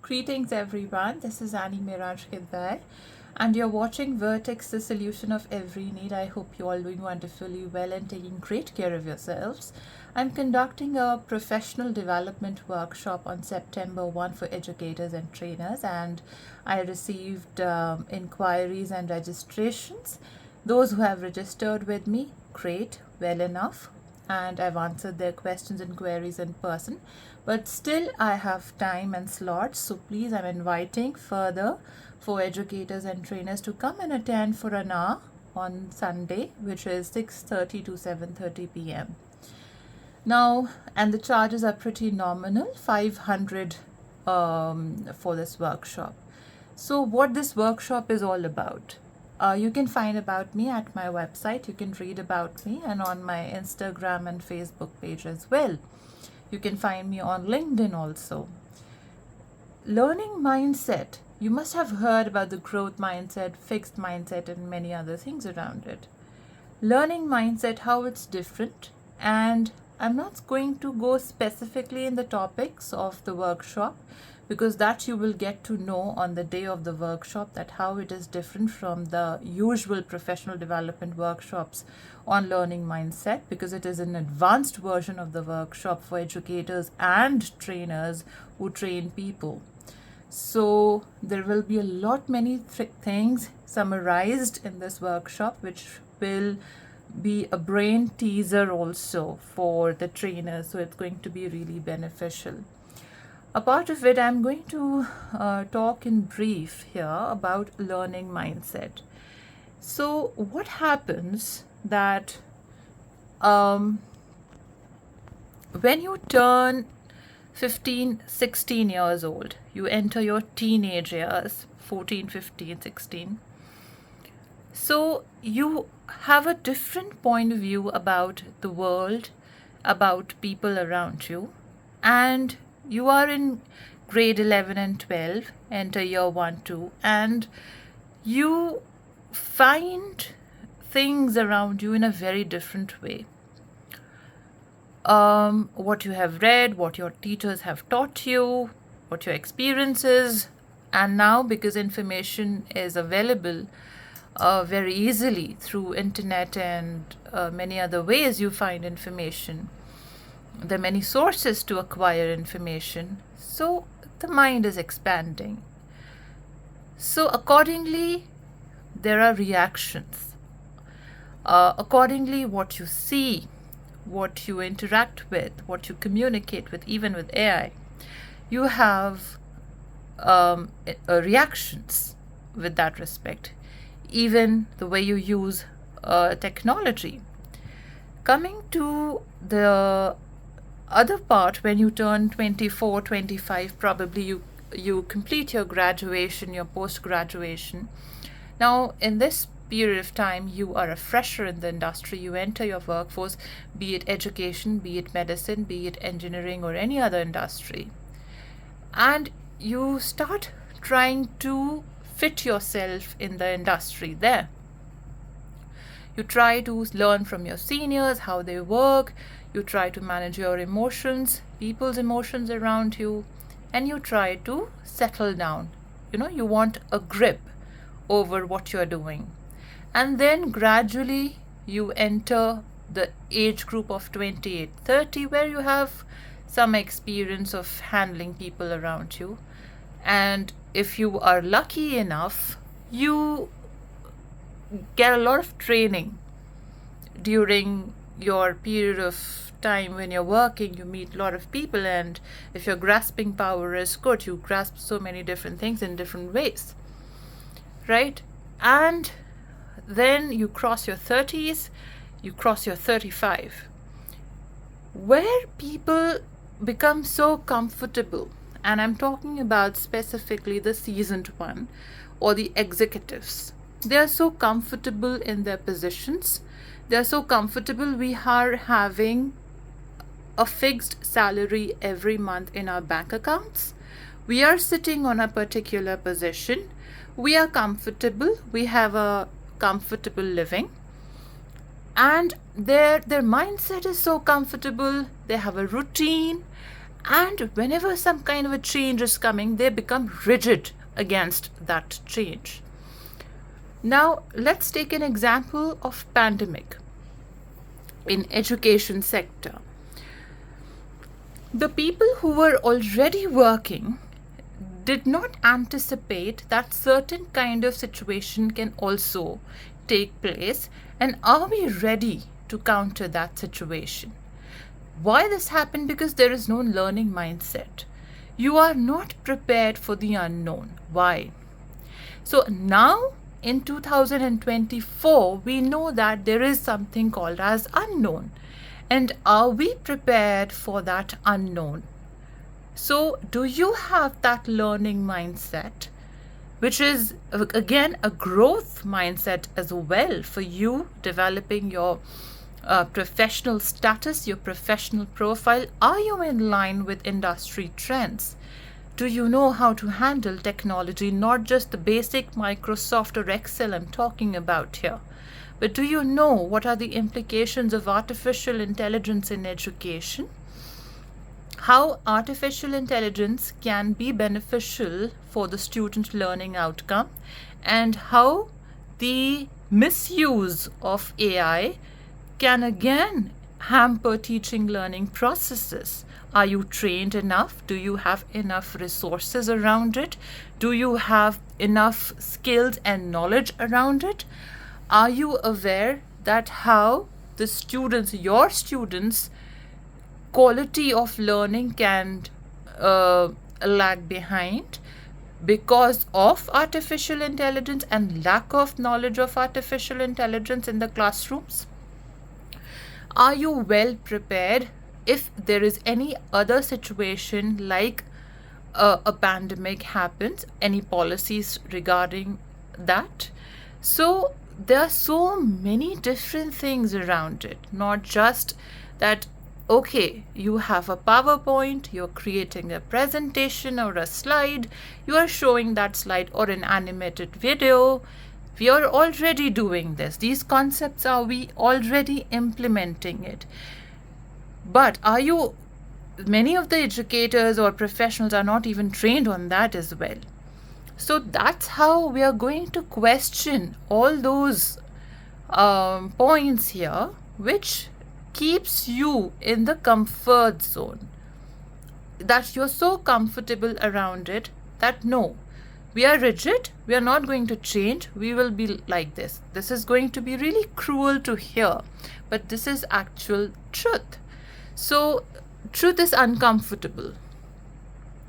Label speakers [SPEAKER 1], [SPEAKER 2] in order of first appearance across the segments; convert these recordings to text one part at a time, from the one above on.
[SPEAKER 1] Greetings everyone, this is Meraj Kidwai and you're watching Vertex, the solution of every need. I hope you're all doing wonderfully well and taking great care of yourselves. I'm conducting a professional development workshop on September 1 for educators and trainers, and I received inquiries and registrations. Those who have registered with me, great, well enough, and I've answered their questions and queries in person, but still I have time and slots, so please, I'm inviting further for educators and trainers to come and attend for an hour on Sunday, which is 6:30 to 7:30 p.m. Now, and the charges are pretty nominal, 500 for this workshop. So what this workshop is all about, you can find about me at my website. You can read about me and on my Instagram and Facebook page as well. You can find me on LinkedIn also. Learning mindset. You must have heard about the growth mindset, fixed mindset, and many other things around it. Learning mindset, how it's different, and I'm not going to go specifically in the topics of the workshop, because that you will get to know on the day of the workshop, that how it is different from the usual professional development workshops on learning mindset, because it is an advanced version of the workshop for educators and trainers who train people. So there will be a lot many things summarized in this workshop, which will be a brain teaser also for the trainers, so it's going to be really beneficial. A part of it, I'm going to talk in brief here about learning mindset. So what happens that when you turn 15, 16 years old, you enter your teenage years, 14, 15, 16. So you have a different point of view about the world, about people around you, and you are in grade 11 and 12, enter year 1, 2, and you find things around you in a very different way. What you have read, what your teachers have taught you, what your experiences, and now because information is available very easily through internet and many other ways you find information. There are many sources to acquire information, so the mind is expanding. So accordingly, there are reactions. Accordingly, what you see, what you interact with, what you communicate with, even with AI, you have reactions with that respect, even the way you use technology. Coming to the other part, when you turn 24, 25, probably you complete your graduation, your post-graduation. Now, in this period of time, you are a fresher in the industry. You enter your workforce, be it education, be it medicine, be it engineering, or any other industry. And you start trying to fit yourself in the industry there. You try to learn from your seniors, how they work. You try to manage your emotions, people's emotions around you, and you try to settle down. You want a grip over what you're doing. And then gradually you enter the age group of 28, 30, where you have some experience of handling people around you. And if you are lucky enough, you get a lot of training during your period of time when you're working. You meet a lot of people, and if your grasping power is good, you grasp so many different things in different ways, right? And then you cross your 30s, you cross your 35, where people become so comfortable, and I'm talking about specifically the seasoned one or the executives. They are so comfortable in their positions. They are so comfortable. We are having a fixed salary every month in our bank accounts. We are sitting on a particular position. We are comfortable. We have a comfortable living. And their mindset is so comfortable. They have a routine, And whenever some kind of a change is coming, they become rigid against that change. Now, let's take an example of pandemic in education sector. The people who were already working did not anticipate that certain kind of situation can also take place, and are we ready to counter that situation? Why this happened? Because there is no learning mindset. You are not prepared for the unknown. Why? So now in 2024, we know that there is something called as unknown. And are we prepared for that unknown? So do you have that learning mindset, which is again a growth mindset as well for you developing your professional status, your professional profile? Are you in line with industry trends? Do you know how to handle technology, not just the basic Microsoft or Excel I'm talking about here, but do you know what are the implications of artificial intelligence in education? How artificial intelligence can be beneficial for the student learning outcome, and how the misuse of AI can again hamper teaching learning processes. Are you trained enough? Do you have enough resources around it? Do you have enough skills and knowledge around it? Are you aware that how the students, your students, quality of learning can lag behind because of artificial intelligence and lack of knowledge of artificial intelligence in the classrooms? Are you well prepared if there is any other situation like a pandemic happens? Any policies regarding that? So there are so many different things around it, not just that, okay, you have a PowerPoint, you're creating a presentation or a slide, you are showing that slide or an animated video. We are already doing this. These concepts are we already implementing it. But are you, many of the educators or professionals are not even trained on that as well. So that's how we are going to question all those points here, which keeps you in the comfort zone, that you're so comfortable around it that no, we are rigid, we are not going to change, we will be like this. This is going to be really cruel to hear, but this is actual truth. So truth is uncomfortable.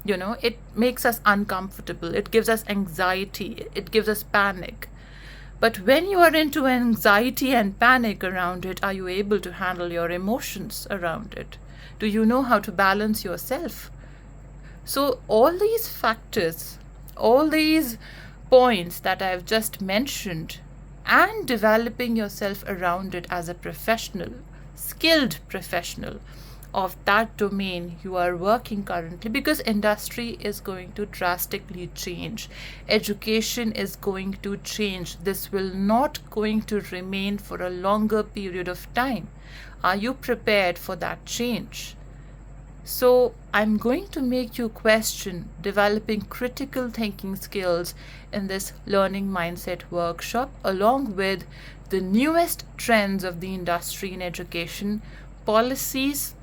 [SPEAKER 1] You know, it makes us uncomfortable. It gives us anxiety. It gives us panic. But when you are into anxiety and panic around it, are you able to handle your emotions around it? Do you know how to balance yourself? So all these factors, all these points that I've just mentioned, and developing yourself around it as a professional, skilled professional of that domain you are working currently, because industry is going to drastically change. Education is going to change. This will not going to remain for a longer period of time. Are you prepared for that change? So I'm going to make you question developing critical thinking skills in this learning mindset workshop, along with the newest trends of the industry in education, policies.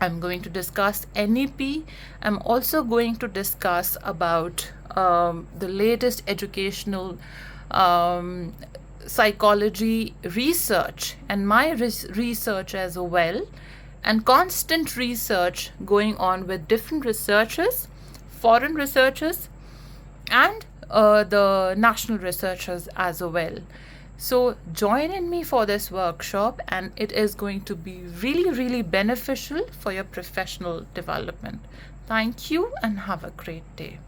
[SPEAKER 1] I'm going to discuss NEP. I'm also going to discuss about the latest educational psychology research and my research as well, and constant research going on with different researchers, foreign researchers, and the national researchers as well. So join in me for this workshop, and it is going to be really, really beneficial for your professional development. Thank you and have a great day.